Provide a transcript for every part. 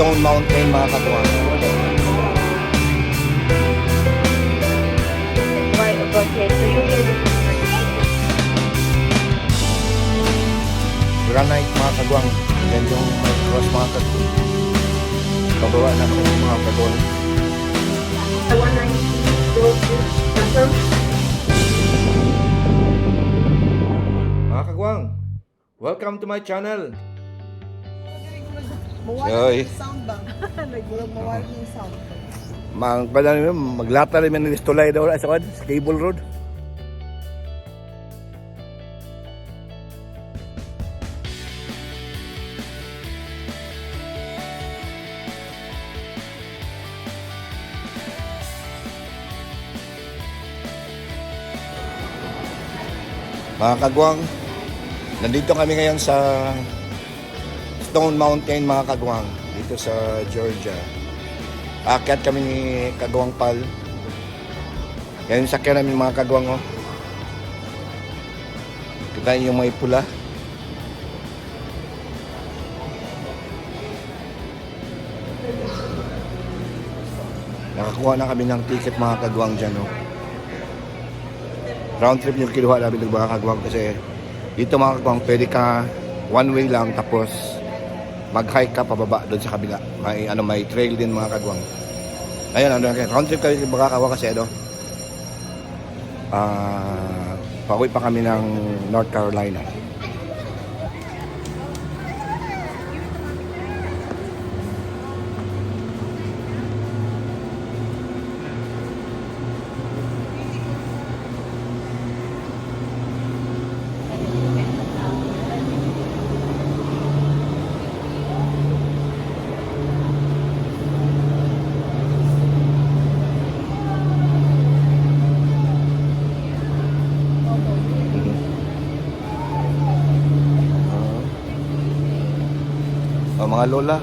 Stone Mountain mga katuwang. Granite mga kagwang. Yan yung cross mga kagwang. Pagawa na mga kagwang. Mga kagwang, welcome to my channel. Yoy. Sound bang? Nagmawala yung sound. Maglata rin man ng istulay daw sa cable road. Mga kagwang, nandito kami ngayon sa Stone Mountain mga kagwang, dito sa Georgia. Aakyat kami ni Kagwang Pal. Yan yung sakyan namin mga kagwang. Oh. Kita yung may pula. Nakakuha na kami ng ticket mga kagwang dyan. Oh. Round trip yung kinuha namin ng mga kagwang kasi dito mga kagwang pwede ka one way lang tapos mag-hike ka pababa doon sa kabila. May trail din mga kagwang. Ayun, round trip kami mga kagwang kasi pauwi pa kami ng North Carolina. Mga lola.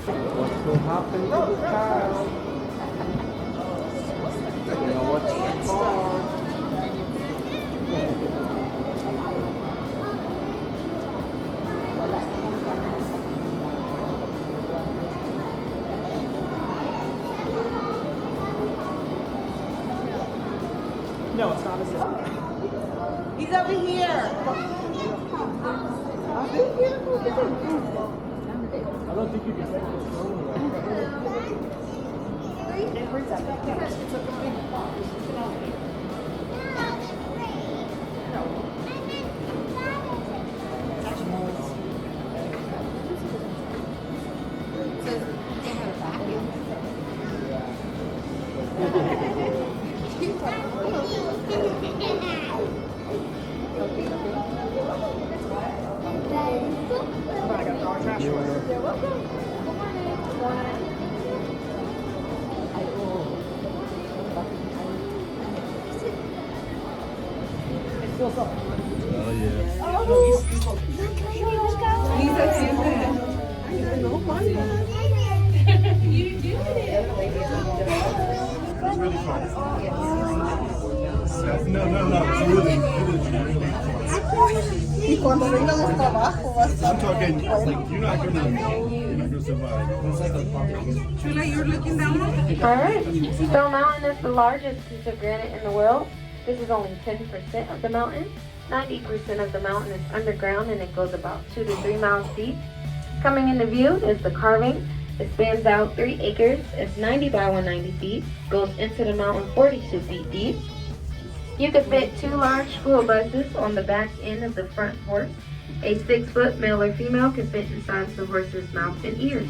What will happen to the child? You know what's for? No, it's not a zip. He's over here. I don't think you can take this phone Oh, yeah. Lisa siempre. It's really fun. No. It's really Y cuando vengamos para abajo, vas a I'm talking, like, you're not gonna survive. Chula, you're looking down on it? Alright, Stone Mountain is the largest piece of granite in the world. This is only 10% of the mountain. 90% of the mountain is underground and it goes about 2 to 3 miles deep. Coming into view is the carving. It spans out 3 acres. It's 90 by 190 feet. Goes into the mountain 42 feet deep. You could fit 2 large school buses on the back end of the front horse. A 6-foot male or female can fit inside the horse's mouth and ears.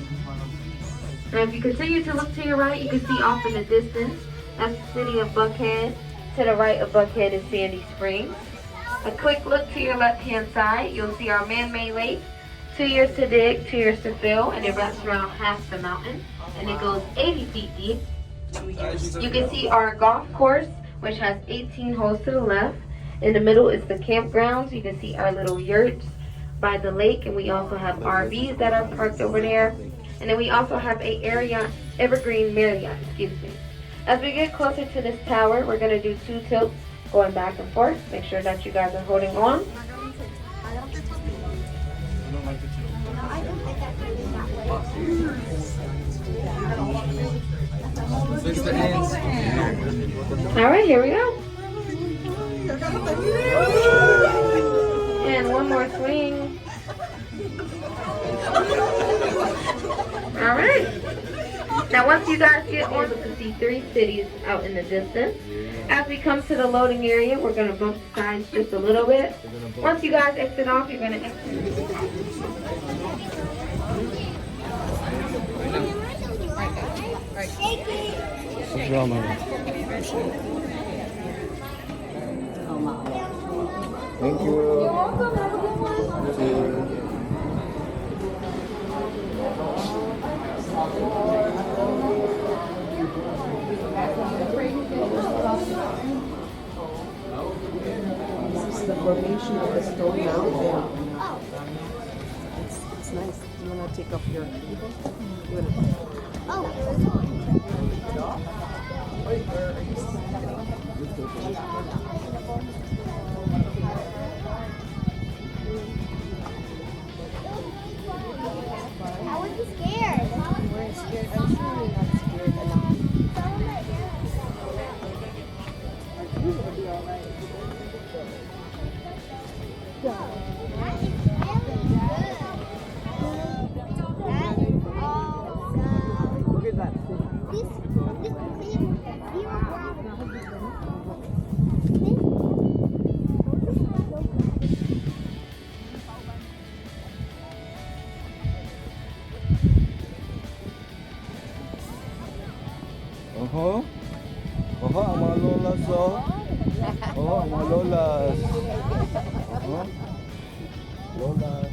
Now if you continue to look to your right, you can see off in the distance, that's the city of Buckhead. To the right of Buckhead is Sandy Springs. A quick look to your left-hand side, you'll see our man-made lake. 2 years to dig, 2 years to fill, and it wraps around half the mountain, and it goes 80 feet deep. You can see our golf course, which has 18 holes to the left. In the middle is the campgrounds. You can see our little yurts by the lake, and we also have RVs that are parked over there. And then we also have a Evergreen Marriott, excuse me. As we get closer to this tower, we're gonna do 2 tilts going back and forth. Make sure that you guys are holding on. All right, here we go. And one more swing. All right. Now once you guys get on, you can see 3 cities out in the distance. As we come to the loading area, we're going to bump the sides just a little bit. Once you guys exit off, you're going to exit. Thank you. You're welcome. Have a good one. This is the formation of the stone mountain. It's nice. Do you want to take off your cable? I would be scared. You weren't scared. I'm sure you're not scared enough. You'll be alright. That is really good. That is awesome. Look at that. This clean zero gravity. Ang mga lolas, oh. Ang mga lolas. Lolas.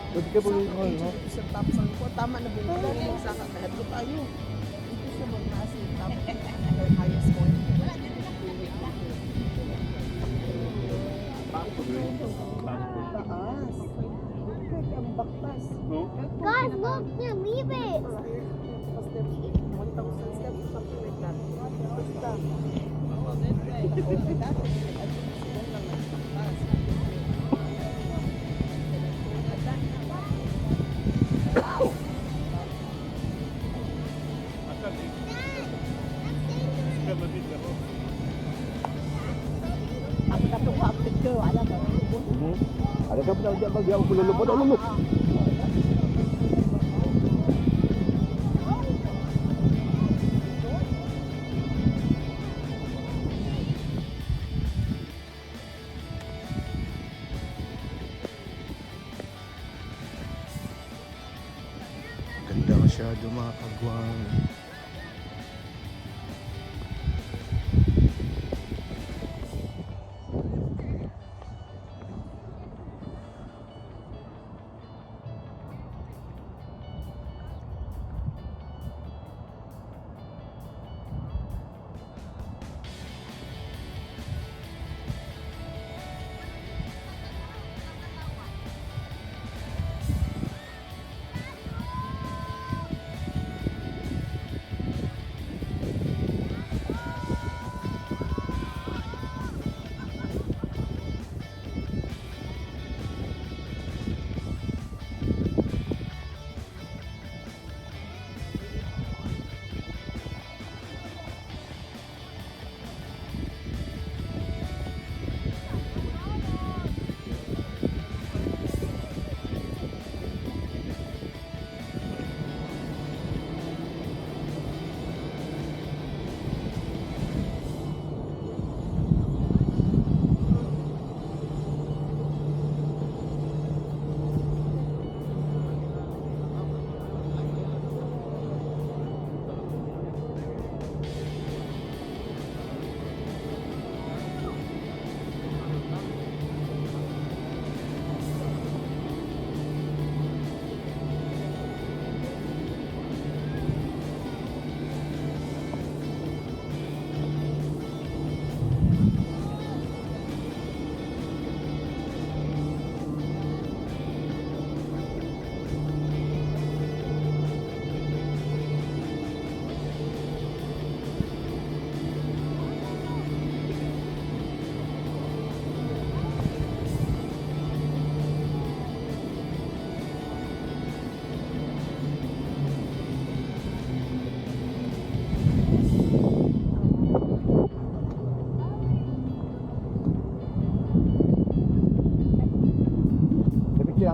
Pwede ka po yung no? Sa tapos ang ko, tama na bumili mo sa kahadlo tayo. Ito siya magmasi tapos ang highest point. Taas. Look ang baktas. Guys, look, they're leaving. 1,000 steps, something like that. Basta. Ada ka pala dyan bagi ang pululupod ang lumot. Ganda masyado mga kagwang.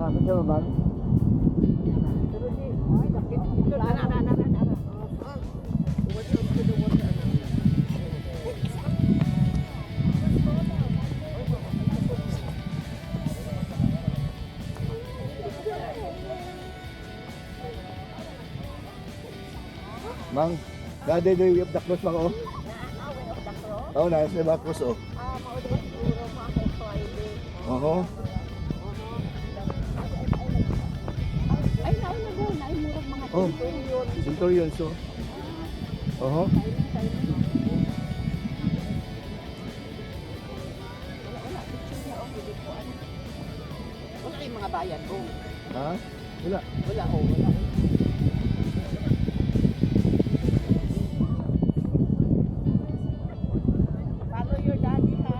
Kasi mo bang? Mang, dati do you have the cross bang oh? Oh, nice na ba cross oh? Oo. Oh, Centurion so. Oo. Wala kayong mga bayan ko. Ha? Wala. Wala ko, wala. Follow your daddy, ha?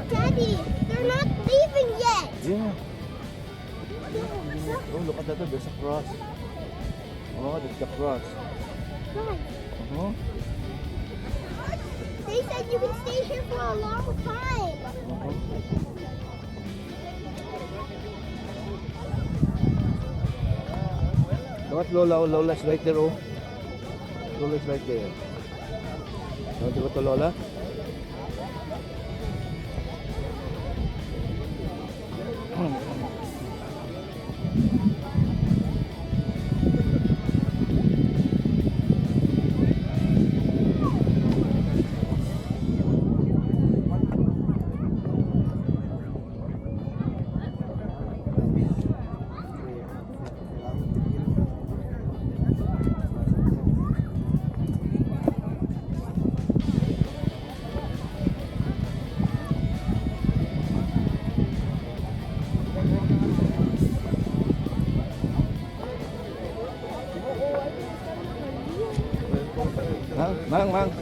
Daddy, they're not leaving yet. Yeah. Oh, look at that. There's a cross. Oh, there's the cross. Guys, Uh-huh. they said you can stay here for a long time. Look at Lola. Lola's right there, oh. Lola's right there. Want to go to Lola?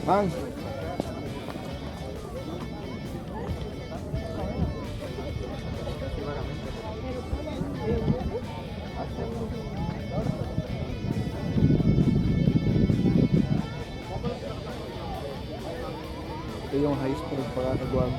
Mang. Ito yung high school para Kagwang.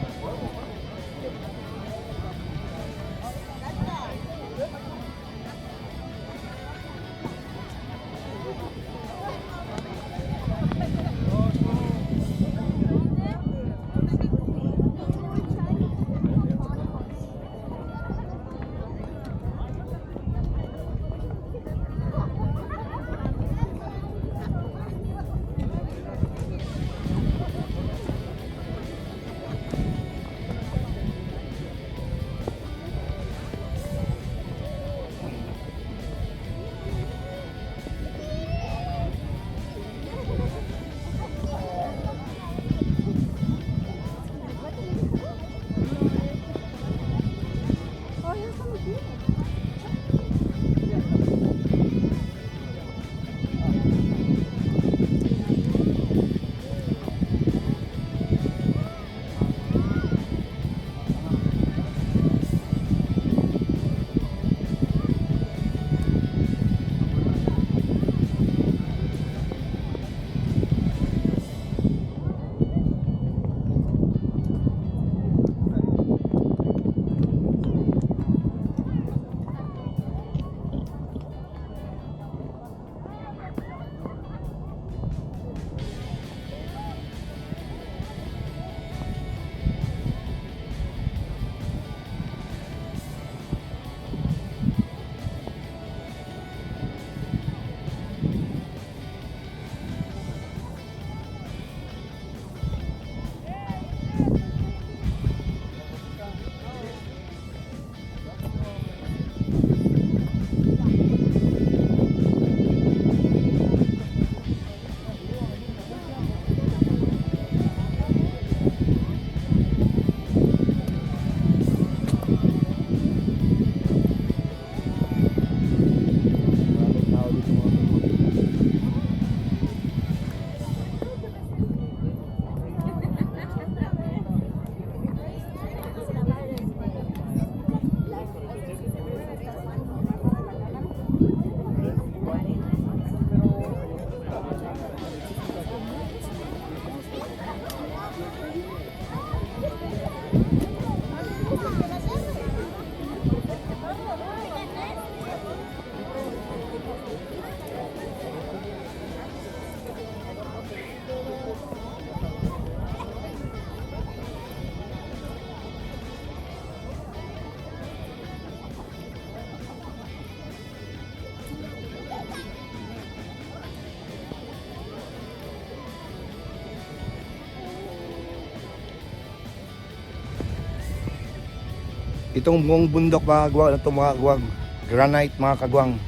Itong buong bundok mga kagwang, ito mga kagwang, granite mga kagwang.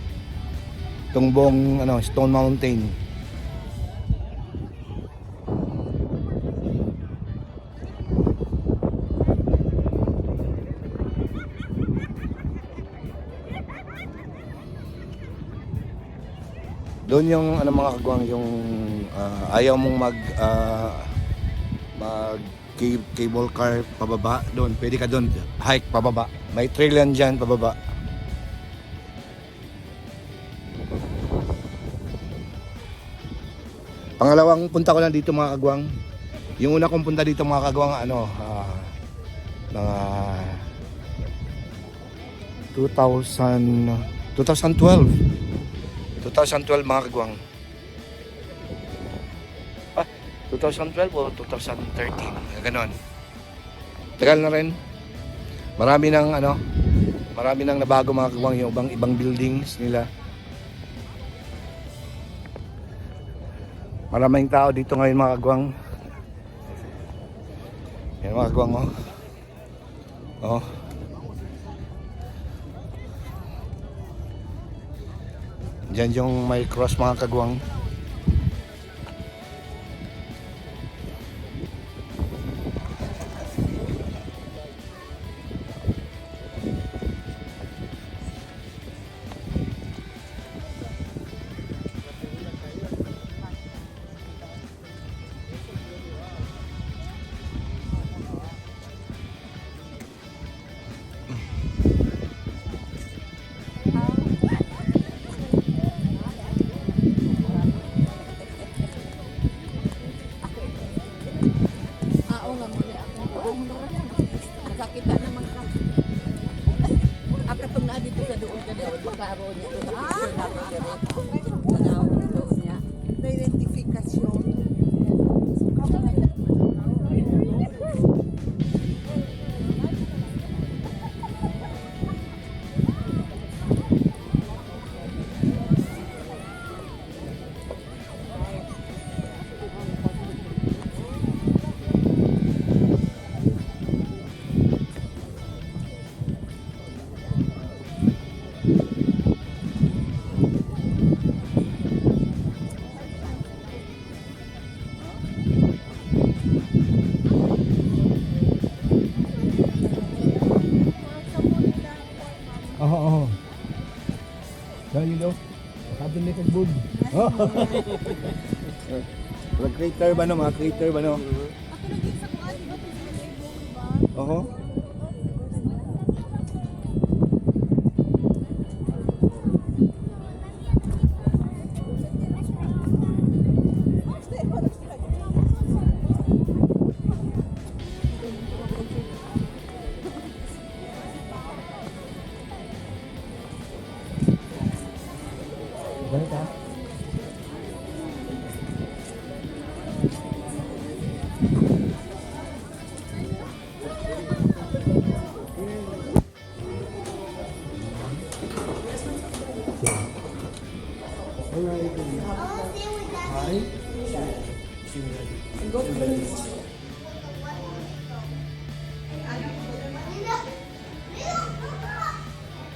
Itong buong Stone Mountain. Doon yung mga kagwang, yung ayaw mong mag cable car pababa, doon pwede ka doon hike pababa, may trail yan dyan pababa. Pangalawang punta ko lang dito mga kagwang. Yung una kong punta dito mga kagwang, mga 2012 mga kagwang. 2012 o 2013, ganon. Tagal na rin. Marami nang nabago mga kagwang, yung ibang buildings nila. Maraming tao dito ngayon mga kagwang. Yan mga kagwang, oh. Diyan yung may cross mga kagwang. Nakakita naman ka. Akatong na dito sa doon ka daw, maklaro niya doon sa picture natin direct. Manawag doon niya. Na identifikasyon. Oo. Dahil yun, sabi ni Kagbud. Mga crater ba no? Mga crater ba no? Oo. Ganit ha?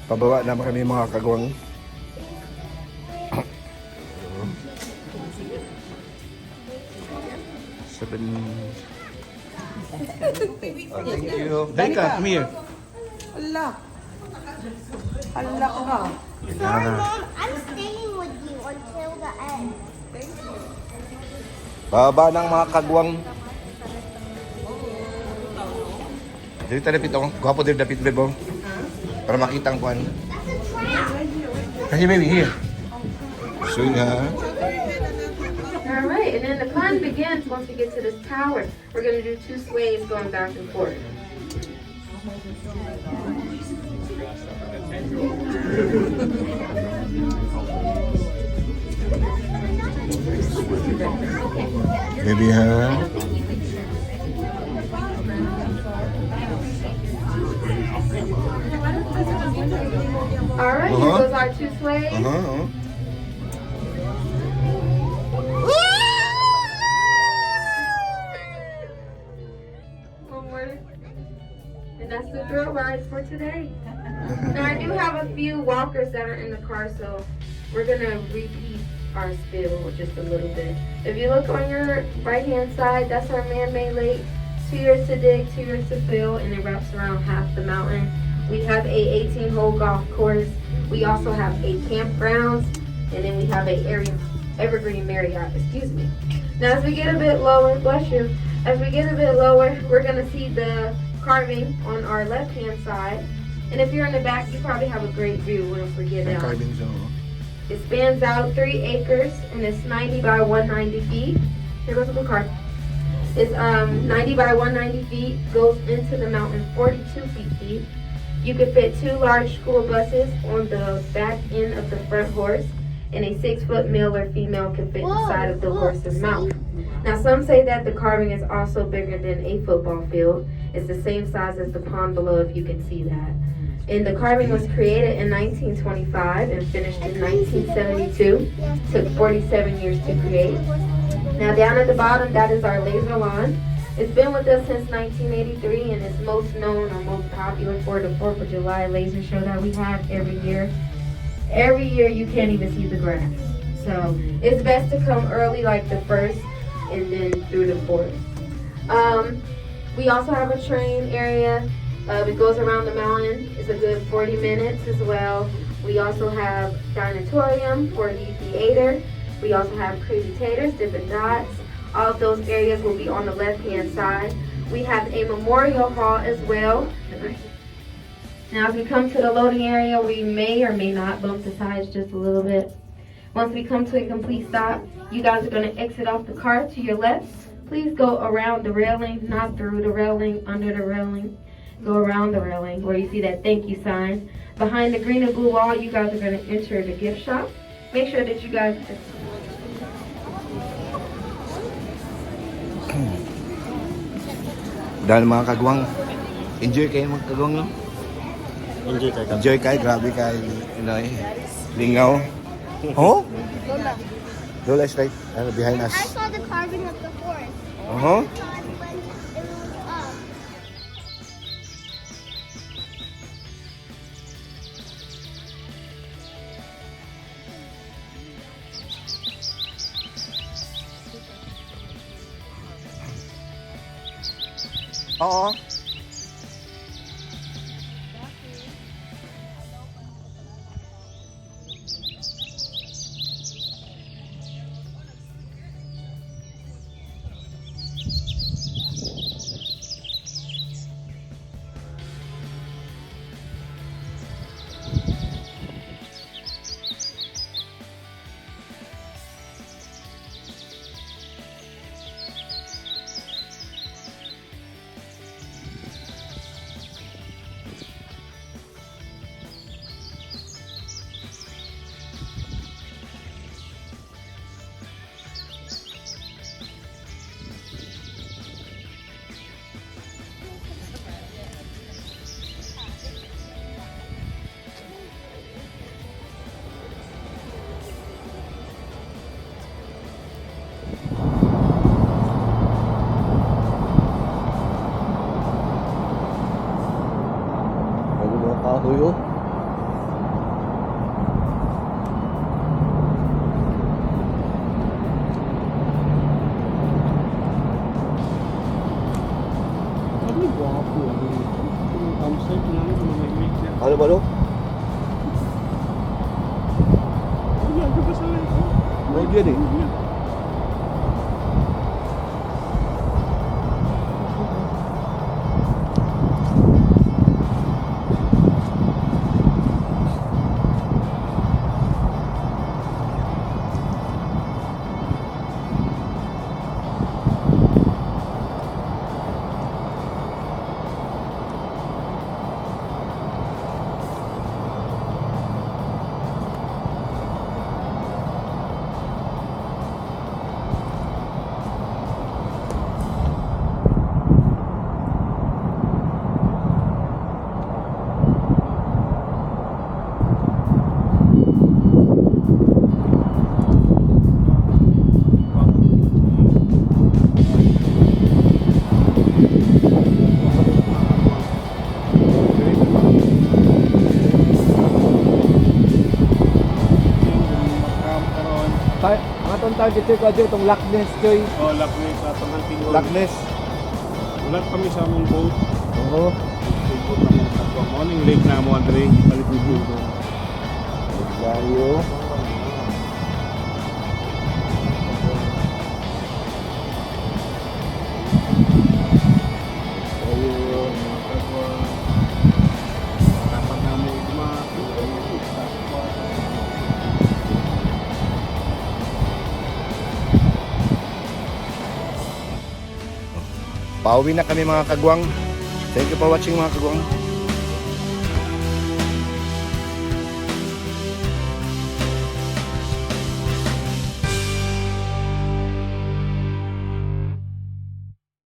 Pababa naman kami mga kagwang. Thank you. Danica, come here. Allah. Allah ka. Sorry, Mom. I'm staying with you until the end. Baba ng mga kagwang. Dito dapit ako. Gwapo din dapit bebo. Para makita ang kuhan. Kasi baby, here. So yeah. Alright, and then the climb begins once we get to this tower. We're going to do 2 sways going back and forth. Maybe her. All right, here goes our two slaves. One more. And that's the thrill ride for today. Now I do have a few walkers that are in the car, so we're gonna repeat our spill just a little bit. If you look on your right hand side, that's our man-made lake. 2 years to dig, 2 years to fill, and it wraps around half the mountain. We have a 18-hole golf course. We also have a campground, and then we have a evergreen Marriott, excuse me. Now as we get a bit lower, bless you, as we get a bit lower, we're gonna see the carving on our left-hand side. And if you're in the back, you probably have a great view once we get out. It spans out 3 acres, and it's 90 by 190 feet. Here goes a blue card. It's 90 by 190 feet, goes into the mountain 42 feet deep. You could fit 2 large school buses on the back end of the front horse, and a 6-foot male or female can fit inside of the horse's mouth. Now some say that the carving is also bigger than a football field. It's the same size as the pond below, if you can see that. And the carving was created in 1925 and finished in 1972. Took 47 years to create. Now down at the bottom, that is our laser lawn. It's been with us since 1983 and is most known or most popular for the 4th of July laser show that we have every year. Every year you can't even see the grass. So it's best to come early, like the 1st and then through the 4th. We also have a train area. It goes around the mountain. It's a good 40 minutes as well. We also have dinotorium for the theater. We also have crazy taters, different dots. All of those areas will be on the left-hand side. We have a memorial hall as well. Now as we come to the loading area, we may or may not bump the sides just a little bit. Once we come to a complete stop, you guys are going to exit off the car to your left. Please go around the railing, not through the railing, under the railing. Go around the railing where you see that thank you sign. Behind the green and blue wall, you guys are going to enter the gift shop. Make sure that you guys... Dahil mga kagwang, enjoy kayo mga kagwang, no? Enjoy kayo, grabe kayo, lingaw. Oh? Lola is right behind us. I saw the carving of the forest. Uh-huh. When it was up. Oo. Kahoy, oh. Ano ba, no? Oh, dyan eh. tawag dito ko itong Loch Ness Choy. Oh, lakmi sa panganting. Loch Ness. Ulat kami sa among boat. Oo. Boat na mga kagwang. Morning late na mo, Andre. Balik mo dito. Tayo. Dapat na mo Pauwi na kami mga kagwang. Thank you for watching mga kagwang.